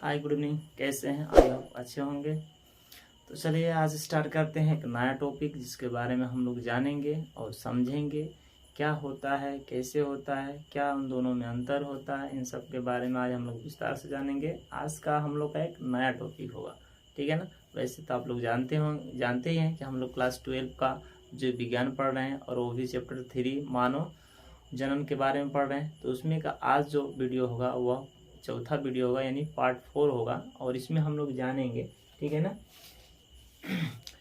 Hi good evening, कैसे हैं? I hope अच्छे होंगे। तो चलिए आज स्टार्ट करते हैं एक नया टॉपिक जिसके बारे में हम लोग जानेंगे और समझेंगे क्या होता है, कैसे होता है, क्या उन दोनों में अंतर होता है। इन सब के बारे में आज हम लोग विस्तार से जानेंगे। आज का हम लोग का एक नया टॉपिक होगा, ठीक है ना। वैसे तो आप लोग जानते ही हैं कि हम लोग क्लास 12 का जो विज्ञान पढ़ रहे हैं और वो भी चैप्टर 3 मानव जनन के बारे में पढ़ रहे हैं। तो उसमें का आज जो वीडियो होगा वह चौथा वीडियो होगा, यानी पार्ट 4 होगा। और इसमें हम लोग जानेंगे, ठीक है ना,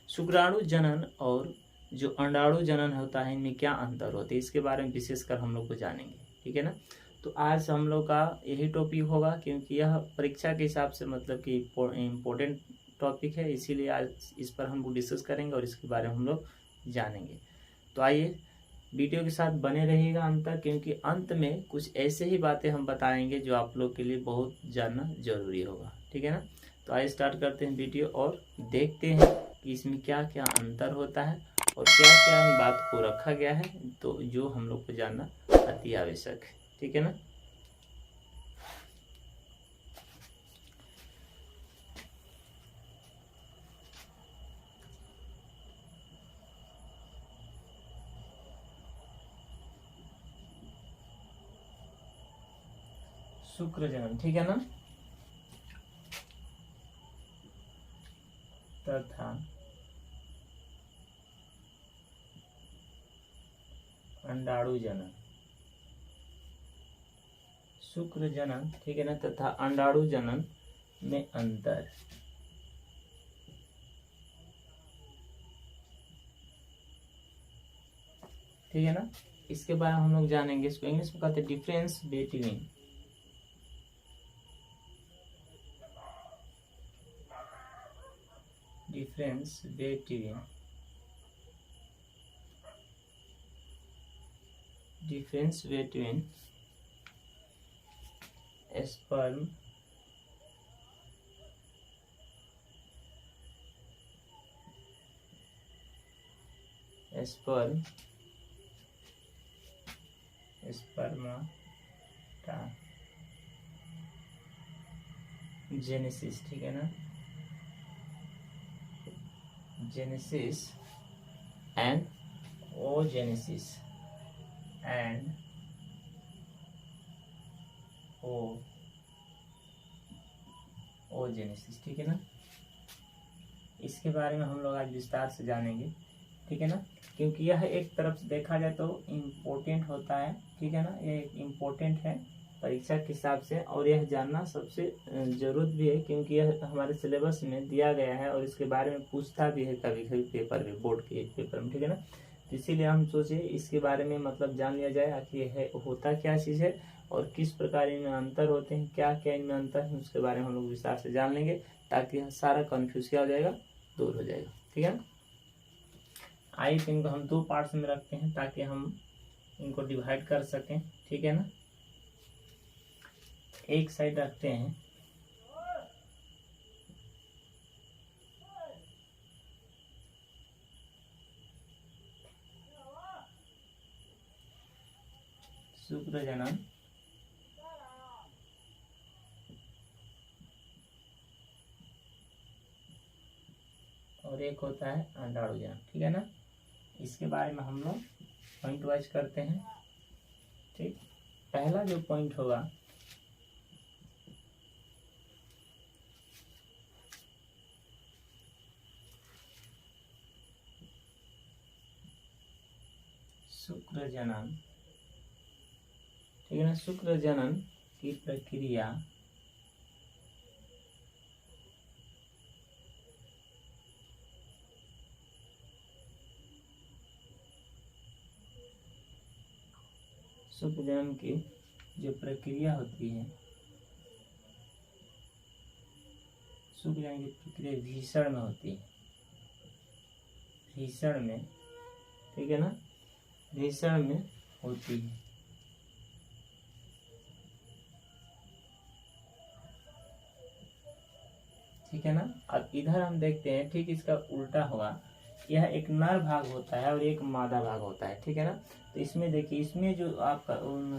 शुक्राणु जनन और जो अंडाणु जनन होता है इनमें क्या अंतर होते हैं, इसके बारे में विशेषकर हम लोग को जानेंगे, ठीक है ना। तो आज हम लोग का यही टॉपिक होगा क्योंकि यह परीक्षा के हिसाब से मतलब कि इम्पोर्टेंट टॉपिक है, इसीलिए आज इस पर हम लोग डिस्कस करेंगे और इसके बारे में हम लोग जानेंगे। तो आइए वीडियो के साथ बने रहिएगा अंत तक, क्योंकि अंत में कुछ ऐसे ही बातें हम बताएंगे जो आप लोग के लिए बहुत जानना जरूरी होगा, ठीक है ना। तो आइए स्टार्ट करते हैं वीडियो और देखते हैं कि इसमें क्या क्या अंतर होता है और क्या क्या इन बात को रखा गया है, तो जो हम लोग को जानना अति आवश्यक है, ठीक है ना। शुक्र जनन, ठीक है ना, तथा अंडाणु जनन। शुक्र जनन, ठीक है ना, तथा अंडाणु जनन में अंतर। ठीक है ना, इसके बारे में हम लोग जानेंगे। इसको इंग्लिश में कहते हैं difference between sperm spermata genesis, ठीक है ना, जेनेसिस एंड ओजेनेसिस ओजेनेसिस, ठीक है ना। इसके बारे में हम लोग आज विस्तार से जानेंगे, ठीक है ना, क्योंकि यह एक तरफ से देखा जाए तो इम्पोर्टेंट होता है, ठीक है ना। यह इम्पोर्टेंट है परीक्षा के हिसाब से और यह जानना सबसे जरूरत भी है क्योंकि यह हमारे सिलेबस में दिया गया है और इसके बारे में पूछता भी है कभी कभी पेपर में, बोर्ड के पेपर में, ठीक है ना। तो इसीलिए हम सोचे इसके बारे में मतलब जान लिया जाए आखिर यह होता क्या चीज़ है और किस प्रकार इनमें अंतर होते हैं, क्या क्या इनमें अंतर है, उसके बारे में हम लोग विस्तार से जान लेंगे ताकि सारा कन्फ्यूज क्या हो जाएगा, दूर हो जाएगा, ठीक है ना। आइए तो इनको हम दो पार्ट्स में रखते हैं ताकि हम इनको डिवाइड कर सकें, ठीक है ना। एक साइड रखते हैं शुक्र जनन और एक होता है अंडाणु जनन, ठीक है ना। इसके बारे में हम लोग पॉइंट वाइज करते हैं, ठीक। पहला जो पॉइंट होगा शुक्र जनन, ठीक है ना। शुक्र जनन की प्रक्रिया शुक्र जनन की जो प्रक्रिया होती है, शुक्र जनन की प्रक्रिया भीषण में होती है, भीषण में, ठीक है ना, भीषण में होती है, ठीक है ना। अब इधर हम देखते हैं ठीक इसका उल्टा होगा, यह एक नर भाग होता है और एक मादा भाग होता है, ठीक है ना। तो इसमें देखिए, इसमें जो आपका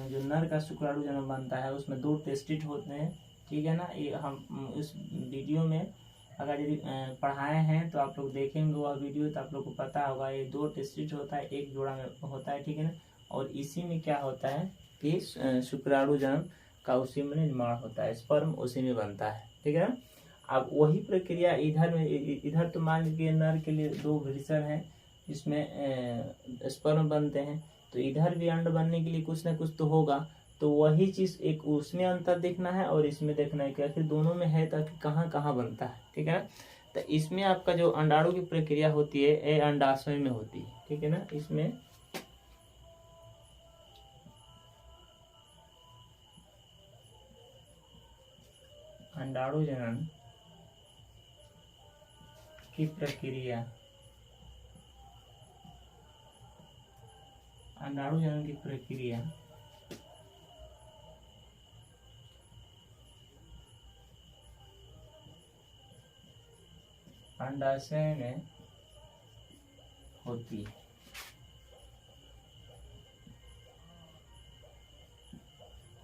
जो नर का शुक्राणु जनन बनता है उसमें दो टेस्टिड होते हैं, ठीक है ना। ये हम उस वीडियो में अगर यदि पढ़ाए हैं तो आप लोग देखेंगे वह वीडियो, तो आप लोग को पता होगा ये 2 टेस्टिट होता है, एक जोड़ा में होता है, ठीक है ना। और इसी में क्या होता है कि शुक्राणु जन्म का उसी में निर्माण होता है, स्पर्म उसी में बनता है, ठीक है ना। अब वही प्रक्रिया इधर में, इधर तो मान लीजिए नर के लिए 2 वृषण है जिसमें स्पर्म बनते हैं, तो इधर भी अंड बनने के लिए कुछ ना कुछ तो होगा। तो वही चीज एक उसमें अंतर देखना है और इसमें देखना है कि आखिर दोनों में है ताकि कहाँ कहाँ बनता है, ठीक है ना। तो इसमें आपका जो अंडाणु की प्रक्रिया होती है ये अंडाशय में होती है, ठीक है ना। इसमें अंडाणु जनन की प्रक्रिया, अंडाणु जनन की प्रक्रिया अंडाशय में होती है।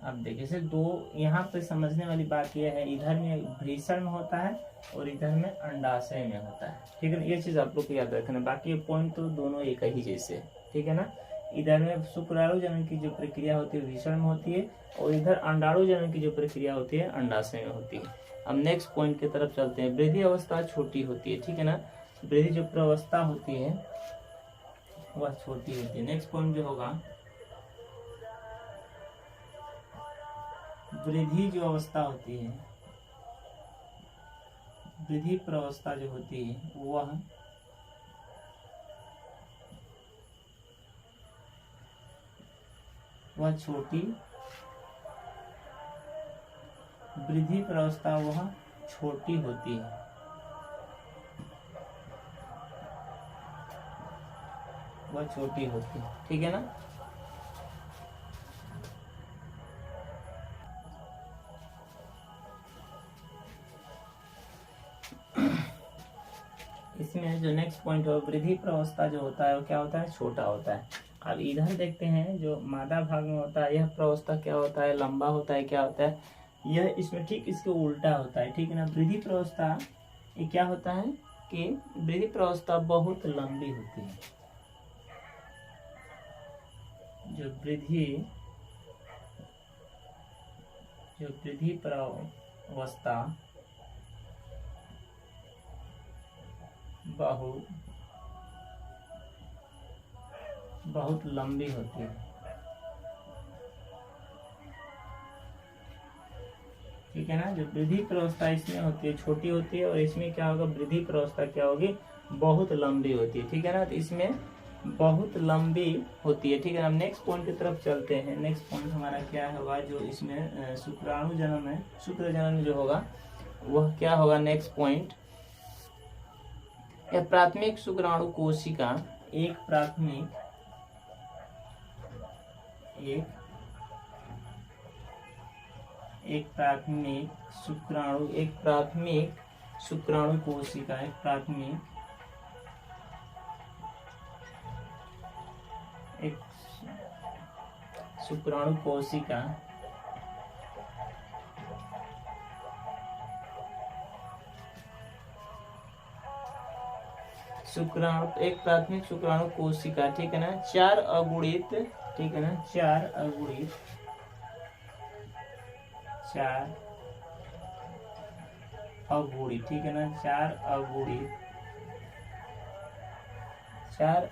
अब देखिए से 2 यहाँ पे समझने वाली बात यह है, इधर में वृषण में होता है और इधर में अंडाशय में होता है, ठीक है ना। ये चीज आप लोग को याद रखना। बाकी पॉइंट तो दोनों एक ही जैसे है, ठीक है ना। इधर में शुक्राणु जनन की जो प्रक्रिया होती है वृषण में होती है और इधर अंडाणु जनन की जो प्रक्रिया होती है अंडाशय में होती है। अब नेक्स्ट पॉइंट की तरफ चलते हैं। वृद्धि अवस्था छोटी होती है, ठीक है ना। वृद्धि जो प्रवस्था होती है वह छोटी होती है। नेक्स्ट पॉइंट जो होगा वृद्धि जो अवस्था होती है, वृद्धि प्रवस्था जो होती है वह छोटी, वृद्धि प्रवस्था वह छोटी होती है, वह छोटी होती है, ठीक है ना। इसमें जो नेक्स्ट पॉइंट है वृद्धि प्रवस्था जो होता है वो क्या होता है, छोटा होता है। अब इधर देखते हैं जो मादा भाग में होता है यह प्रवस्था क्या होता है, लंबा होता है, क्या होता है यह, इसमें ठीक इसके उल्टा होता है, ठीक है ना। वृद्धि प्रवस्था ये क्या होता है कि वृद्धि प्रवस्था बहुत लंबी होती है। जो वृद्धि प्रवस्था बहुत लंबी होती है, ठीक है ना। जो वृद्धि प्रवस्था इसमें होती है छोटी होती है और इसमें क्या होगा वृद्धि प्रवस्था क्या होगी बहुत लंबी होती है, ठीक है ना। तो इसमें बहुत लंबी होती है, ठीक है। हम नेक्स्ट पॉइंट की तरफ चलते हैं। नेक्स्ट पॉइंट हमारा क्या होगा, जो इसमें शुक्राणु जन्म है, शुक्र जन्म जो होगा वह क्या होगा, नेक्स्ट पॉइंट यह प्राथमिक शुक्राणु कोशिका एक प्राथमिक शुक्राणु कोशिका, एक प्राथमिक शुक्राणु कोशिका एक प्राथमिक शुक्राणु कोशिका, ठीक है ना। 4 अगुणित, ठीक है ना, 4 अगुणित ठीक है ना, 4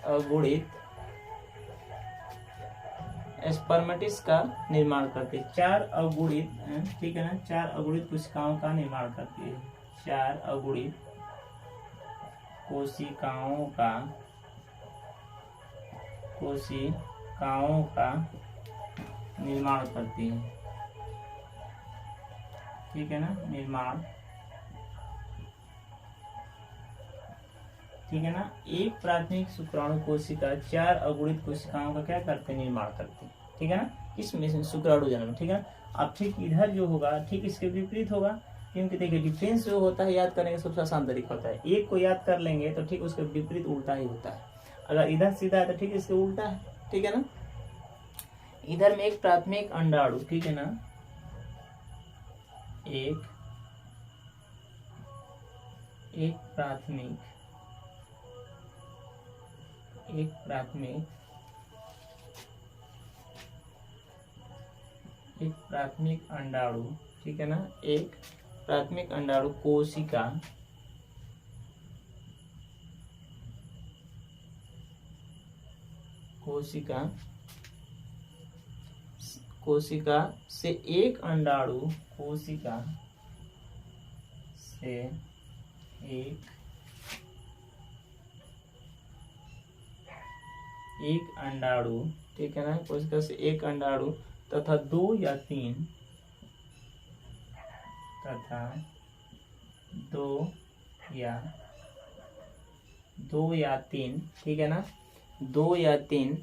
अगुणित स्पर्मेटिस का निर्माण करते हैं। 4 अगुणित, ठीक है ना, 4 अगुणित कोशिकाओं का निर्माण करती है। 4 अगुणित कोशिकाओं का निर्माण करती है, ठीक है ना, निर्माण, ठीक है ना। एक प्राथमिक शुक्राणु कोशिका 4 अगुणित कोशिकाओं का क्या करते हैं, निर्माण करते हैं, ठीक है ना। इसमें शुक्राणु जन्म, ठीक है। अब ठीक इधर जो होगा ठीक इसके विपरीत होगा, क्योंकि देखिए डिफरेंस जो होता है याद करने का सबसे आसान तरीका होता है, एक को याद कर लेंगे तो ठीक उसके विपरीत उल्टा ही होता है। अगर इधर सीधा है तो ठीक इसके उल्टा है, ठीक है ना। इधर में एक प्राथमिक अंडाणु, ठीक है ना, एक प्राथमिक अंडाणु, ठीक है ना, एक प्राथमिक अंडाणु कोशिका से एक अंडाणु ठीक है ना, कोशिका से एक अंडाणु तथा दो या तीन, ठीक है ना, 2 या 3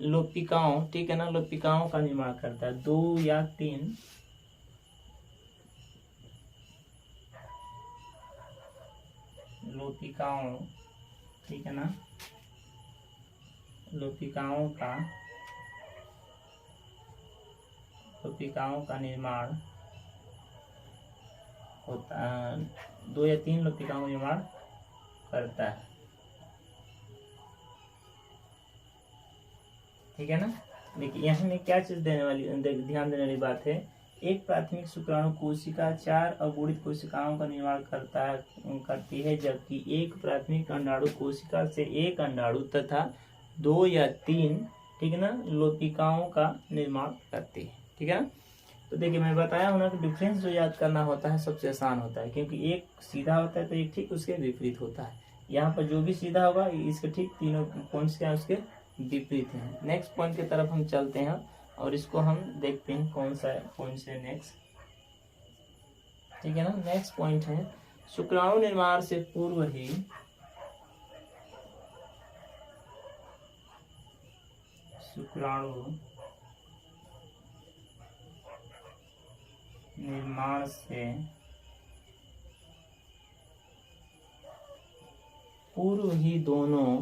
लोपिकाओं, ठीक है ना, लोपिकाओं का निर्माण करता है। 2 या 3 लोपिकाओं, ठीक है ना, लोपिकाओं का निर्माण होता है। 2 या 3 लोपिकाओं का निर्माण करता है, ठीक है ना। देखिए यहाँ में क्या चीज ध्यान देने वाली बात है। एक प्राथमिक शुक्राणु कोशिका 4 अगुणित कोशिकाओं का निर्माण करती है, जबकि एक प्राथमिक अंडाणु कोशिका से एक अंडाणु तथा 2 या 3, ठीक है ना, लोपिकाओं का निर्माण करती है, ठीक है ना। तो देखिए मैं बताया हूं ना कि डिफरेंस जो याद करना होता है सबसे आसान होता है, क्योंकि एक सीधा होता है तो एक ठीक उसके विपरीत होता है। यहाँ पर जो भी सीधा होगा इसके ठीक तीनों पॉइंट्स क्या उसके विपरीत हैं। नेक्स्ट पॉइंट की तरफ हम चलते हैं और इसको हम देखते हैं कौन सा पॉइंट है नेक्स्ट, ठीक है ना। नेक्स्ट पॉइंट है शुक्राणु निर्माण से पूर्व ही दोनों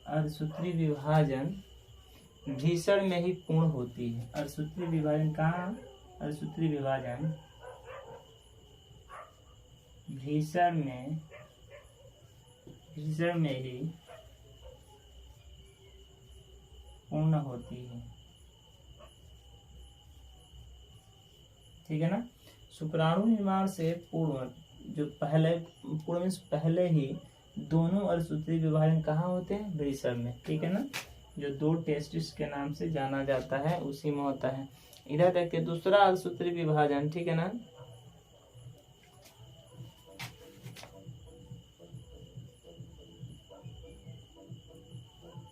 अर्धसूत्री विभाजन भीषण में ही पूर्ण होती है। अर्धसूत्री विभाजन कहाँ? अर्धसूत्री विभाजन भीषण में ही पूर्ण होती है, ठीक है ना। शुक्राणु निर्माण से पूर्व जो पहले ही दोनों अर्धसूत्री विभाजन कहाँ होते हैं? भीषण में, ठीक है ना, जो 2 टेस्टिस के नाम से जाना जाता है उसी में होता है। इधर देखते दूसरा अर्धसूत्री विभाजन, ठीक है ना,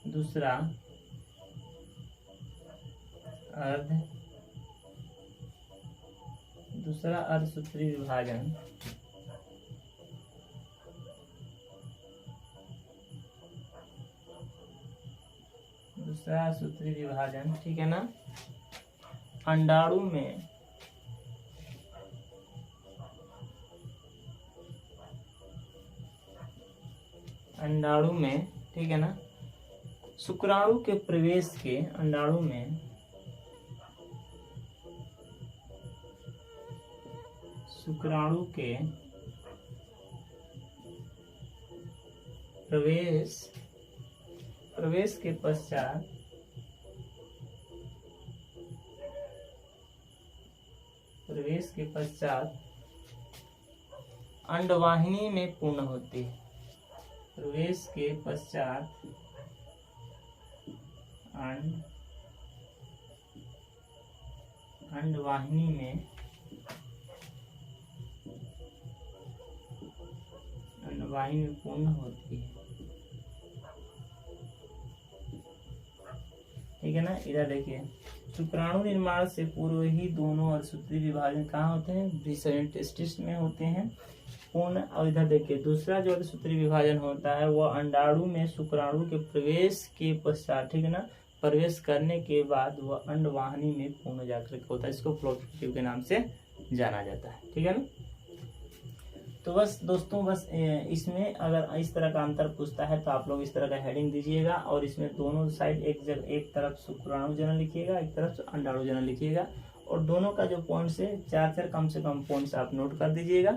दूसरा अर्धसूत्री विभाजन ठीक है ना, अंडाणु में, ठीक है ना, शुक्राणु के प्रवेश के अंडाणु में शुक्राणु के प्रवेश के पश्चात अंडवाहिनी में पूर्ण होती है। प्रवेश के पश्चात अंडवाहिनी में पूर्ण होती है, ठीक है ना। इधर देखिए शुक्राणु निर्माण से पूर्व ही दोनों अर्धसूत्री विभाजन कहाँ होते हैं? भीषण टेस्टिस में होते हैं। पूर्ण, और इधर देखिए दूसरा जो सूत्री विभाजन होता है वह अंडाणु में शुक्राणु के प्रवेश के पश्चात, ठीक है ना, प्रवेश करने के बाद वह अंडवाहिनी में पूर्ण जाकर होता है। इसको प्रोटोटिप के नाम से जाना जाता है, ठीक है ना। तो बस दोस्तों, बस इसमें अगर इस तरह का अंतर पूछता है तो आप लोग इस तरह का हेडिंग दीजिएगा, और इसमें दोनों साइड एक तरफ शुक्राणु जनन लिखिएगा, एक तरफ अंडाणु जनन लिखिएगा, और दोनों का जो पॉइंट्स है 4 कम से कम पॉइंट्स आप नोट कर दीजिएगा।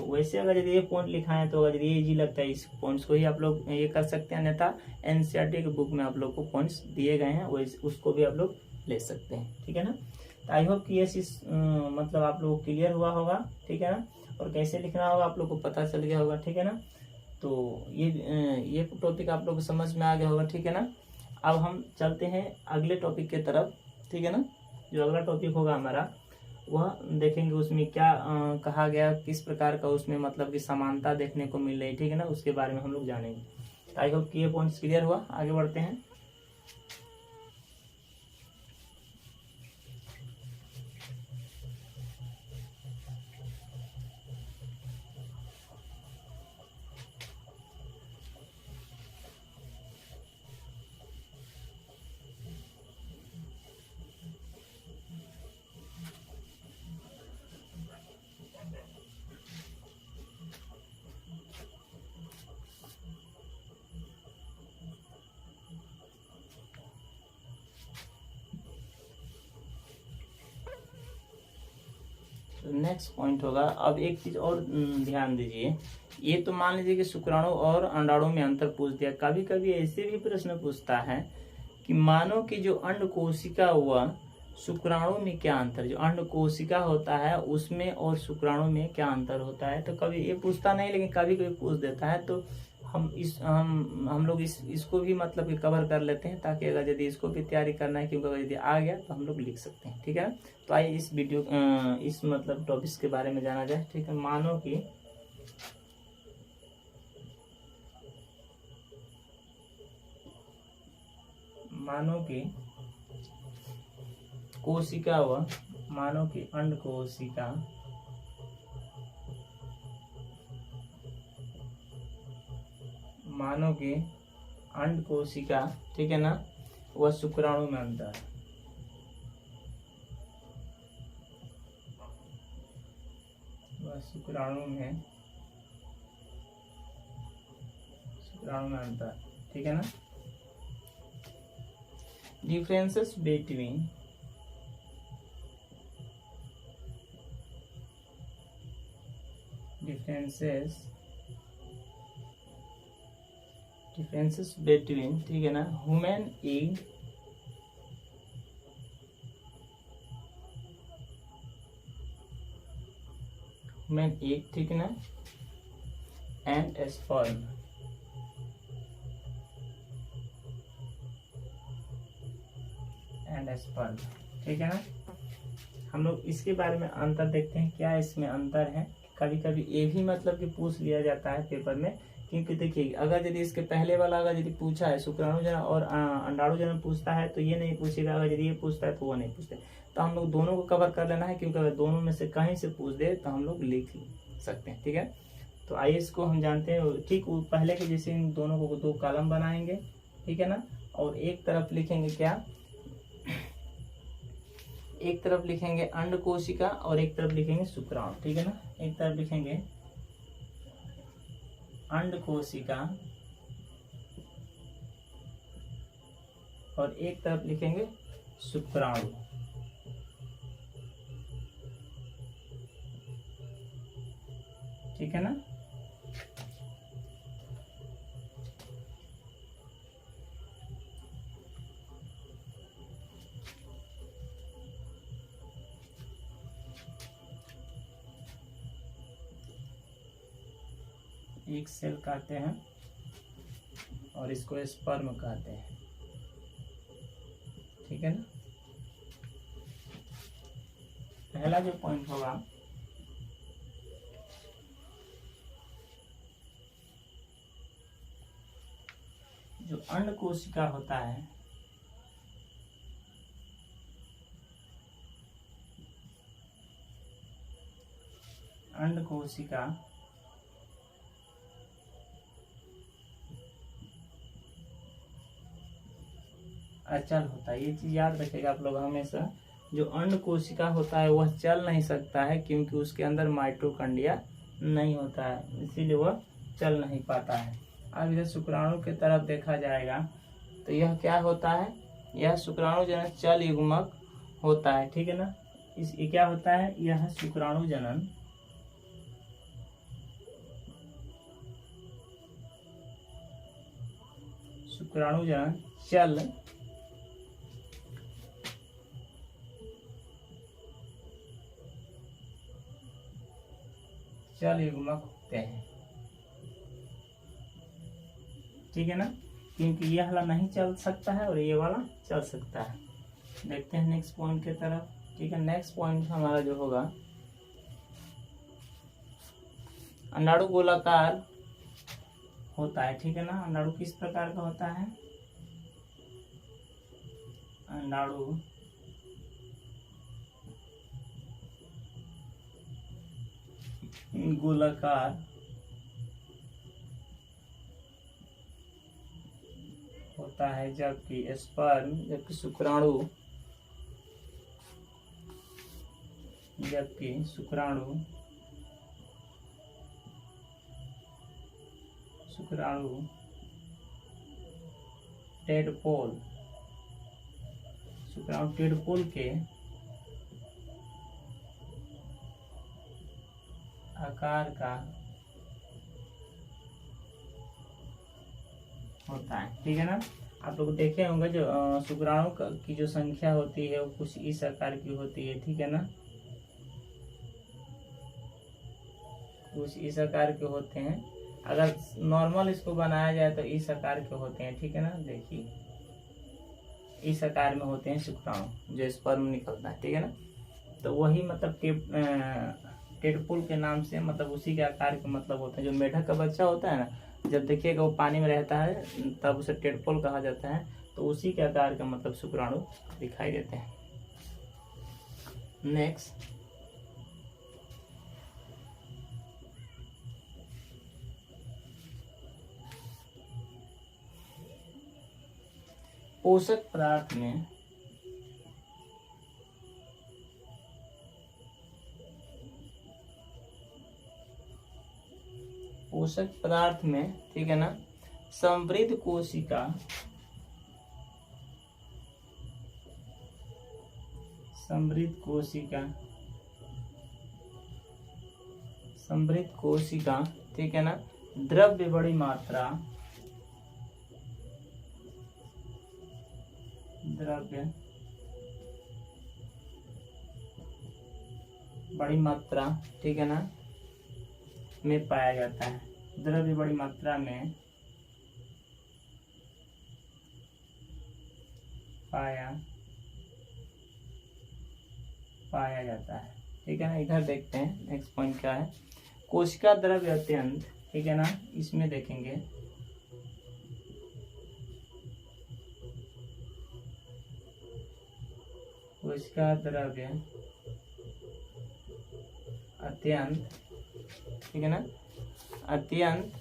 वैसे अगर यदि ये पॉइंट लिखा है तो अगर ये इजी लगता है इस पॉइंट्स को ही आप लोग ये कर सकते हैं, अन्यथा एनसीईआरटी के बुक में आप लोग को पॉइंट्स दिए गए हैं उसको भी आप लोग ले सकते हैं, ठीक है ना। तो आई होप कि ये चीज मतलब आप लोग को क्लियर हुआ होगा, ठीक है ना, और कैसे लिखना होगा आप लोग को पता चल गया होगा, ठीक है ना। तो ये टॉपिक आप लोग को समझ में आ गया होगा, ठीक है ना। अब हम चलते हैं अगले टॉपिक के तरफ, ठीक है ना। जो अगला टॉपिक होगा हमारा वह देखेंगे उसमें क्या कहा गया, किस प्रकार का उसमें मतलब कि समानता देखने को मिल रही, ठीक है ना, उसके बारे में हम लोग जानेंगे। आई होप कि ये पॉइंट्स क्लियर हुआ। आगे बढ़ते हैं। नेक्स्ट पॉइंट होगा, अब एक चीज और ध्यान दीजिए। ये तो मान लीजिए कि शुक्राणु और अंडाणु में अंतर पूछ दिया। कभी कभी ऐसे भी प्रश्न पूछता है कि मानो कि जो अंड कोशिका हुआ शुक्राणु में क्या अंतर, जो अंड कोशिका होता है उसमें और शुक्राणु में क्या अंतर होता है। तो कभी ये पूछता नहीं, लेकिन कभी कभी पूछ देता है। तो हम लोग इसको भी मतलब कि कवर कर लेते हैं, ताकि अगर यदि इसको भी तैयारी करना है, क्योंकि अगर यदि आ गया तो हम लोग लिख सकते हैं, ठीक है ना। तो आइए इस वीडियो इस मतलब टॉपिक्स के बारे में जाना जाए, ठीक है। मानो कि कोशिका व मानो कि अंड कोशिका मानो कि अंड कोशिका, ठीक है ना, वह शुक्राणु में अंतर, वह शुक्राणु में अंतर, ठीक है ना। डिफरेंसेस बिटवीन ठीक है ना, ह्यूमन एग ठीक है ना, एंड स्पर्म, ठीक है ना। हम लोग इसके बारे में अंतर देखते हैं, क्या इसमें अंतर है। कभी कभी ये भी मतलब कि पूछ लिया जाता है पेपर में, क्योंकि देखिए अगर यदि इसके पहले वाला अगर यदि पूछा है शुक्राणु जनन और अंडाणु जनन पूछता है तो ये नहीं पूछेगा, अगर यदि ये पूछता है तो वो नहीं पूछते। तो हम लोग दोनों को कवर कर लेना है, क्योंकि अगर दोनों में से कहीं से पूछ दे तो हम लोग लिख सकते हैं, ठीक है। तो आइए इसको हम जानते हैं, ठीक पहले के जैसे इन दोनों को 2 कॉलम बनाएंगे, ठीक है ना, और एक तरफ लिखेंगे क्या, एक तरफ लिखेंगे अंड कोशिका और एक तरफ लिखेंगे शुक्राणु, ठीक है ना। एक तरफ लिखेंगे अंड कोशिका और एक तरफ लिखेंगे शुक्राणु, ठीक है ना। एक सेल कहते हैं और इसको स्पर्म कहते हैं, ठीक है ना। पहला जो पॉइंट होगा, जो अंड कोशिका होता है अंड कोशिका अचल होता है। ये चीज याद रखेगा आप लोग हमेशा। जो अंड कोशिका होता है वह चल नहीं सकता है, क्योंकि उसके अंदर माइटोकॉन्ड्रिया नहीं होता है, इसीलिए वह चल नहीं पाता है। अब इधर शुक्राणु की तरफ देखा जाएगा तो यह क्या होता है, यह शुक्राणु जनन चल युग्मक होता है, ठीक है ना। ये क्या होता है, यह शुक्राणु जनन चल युग्मक होते हैं, ठीक है ना, क्योंकि यह वाला नहीं चल सकता है और ये वाला चल सकता है। देखते हैं नेक्स्ट पॉइंट की तरफ, ठीक है। नेक्स्ट पॉइंट हमारा जो होगा, अंडाणु गोलाकार होता है, ठीक है ना। अंडाणु किस प्रकार का होता है, अंडाणु गोलाकार होता है, जबकि स्पर्म जबकि शुक्राणु टेडपोल के आकार का होता है, ठीक है ना। आप लोग देखे होंगे जो शुक्राणु की जो संख्या होती है वो कुछ इस आकार की होती है, ठीक है ना, कुछ इस आकार के होते हैं। अगर नॉर्मल इसको बनाया जाए तो इस आकार के होते हैं, ठीक है ना। देखिए इस आकार में होते हैं शुक्राणु जो स्पर्म निकलता है, ठीक है ना। तो वही मतलब टेडपोल के नाम से, मतलब उसी के आकार के मतलब होते हैं। जो मेढक का बच्चा होता है ना, जब देखिएगा वो पानी में रहता है तब उसे टेडपोल कहा जाता है, तो उसी के आकार का मतलब शुक्राणु दिखाई देते हैं। नेक्स्ट, पोषक पदार्थ में ठीक है ना, समृद्ध कोशिका, ठीक है ना, द्रव्य बड़ी मात्रा, ठीक है ना, में पाया जाता है। द्रव्य बड़ी मात्रा में पाया जाता है, ठीक है ना। इधर देखते हैं नेक्स्ट पॉइंट क्या है, कोशिका द्रव्य अत्यंत, ठीक है ना। इसमें देखेंगे कोशिका द्रव्य अत्यंत, ठीक है ना, अत्यंत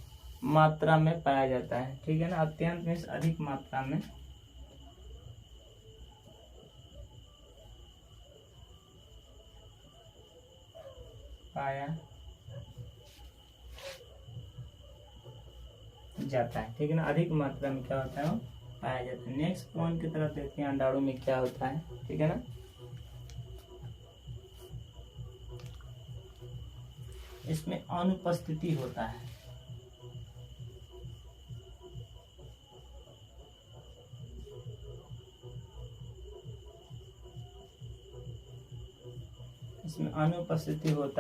मात्रा में पाया जाता है, ठीक है ना। अत्यंत में अधिक मात्रा में पाया जाता है, ठीक है ना। अधिक मात्रा में क्या होता है, पाया जाता है। नेक्स्ट पॉइंट की तरफ देखते हैं, अंडाणु में क्या होता है, ठीक है ना। इसमें अनुपस्थिति होता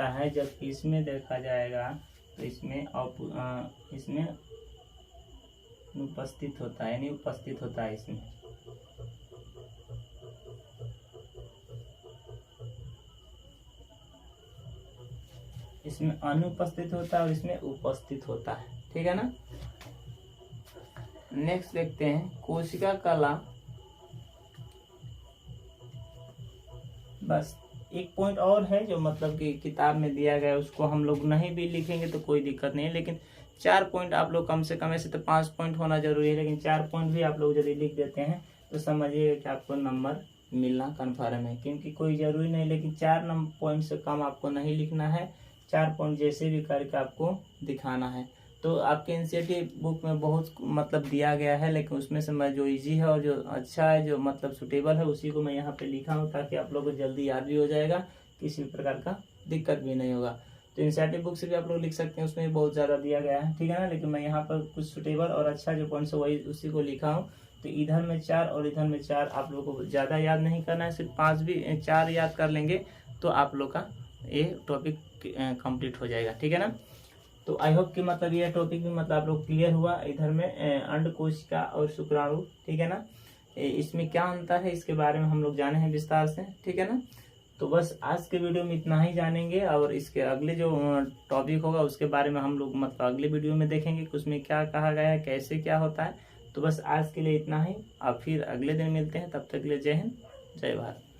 है, जबकि इसमें देखा जाएगा तो इसमें अनुपस्थित होता है, यानी उपस्थित होता है इसमें। इसमें अनुपस्थित होता है और इसमें उपस्थित होता है, ठीक है ना। नेक्स्ट देखते हैं, कोशिका कला। बस एक पॉइंट और है जो मतलब कि किताब में दिया गया है, उसको हम लोग नहीं भी लिखेंगे तो कोई दिक्कत नहीं है, लेकिन 4 पॉइंट आप लोग कम से कम, ऐसे तो 5 पॉइंट होना जरूरी है, लेकिन 4 पॉइंट भी आप लोग यदि लिख देते हैं तो समझिए कि आपको नंबर मिलना कन्फर्म है, क्योंकि कोई ज़रूरी नहीं, लेकिन 4 पॉइंट से कम आपको नहीं लिखना है, 4 पॉइंट जैसे भी करके आपको दिखाना है। तो आपके एनसीईआरटी बुक में बहुत मतलब दिया गया है, लेकिन उसमें से मैं जो इजी है और जो अच्छा है, जो मतलब सुटेबल है, उसी को मैं यहाँ पे लिखा हूँ, ताकि आप लोगों को जल्दी याद भी हो जाएगा, किसी प्रकार का दिक्कत भी नहीं होगा। तो एनसीईआरटी बुक से भी आप लोग लिख सकते हैं, उसमें बहुत ज़्यादा दिया गया है, ठीक है ना। लेकिन मैं यहाँ पर कुछ सुटेबल और अच्छा जो पॉइंट्स है वही उसी को लिखा हूँ। तो इधर में 4 और इधर में 4, आप लोगों को ज़्यादा याद नहीं करना है, सिर्फ 5 भी 4 याद कर लेंगे तो आप लोग का ये टॉपिक कंप्लीट हो जाएगा, ठीक है ना। तो आई होप कि मतलब ये टॉपिक भी मतलब आप लोग क्लियर हुआ। इधर में अंड कोशिका और शुक्राणु, ठीक है ना, इसमें क्या अंतर है इसके बारे में हम लोग जाने हैं विस्तार से, ठीक है ना। तो बस आज के वीडियो में इतना ही जानेंगे, और इसके अगले जो टॉपिक होगा उसके बारे में हम लोग मतलब अगले वीडियो में देखेंगे कि उसमें क्या कहा गया है, कैसे क्या होता है। तो बस आज के लिए इतना ही, अब फिर अगले दिन मिलते हैं, तब तक के लिए जय हिंद, जय भारत।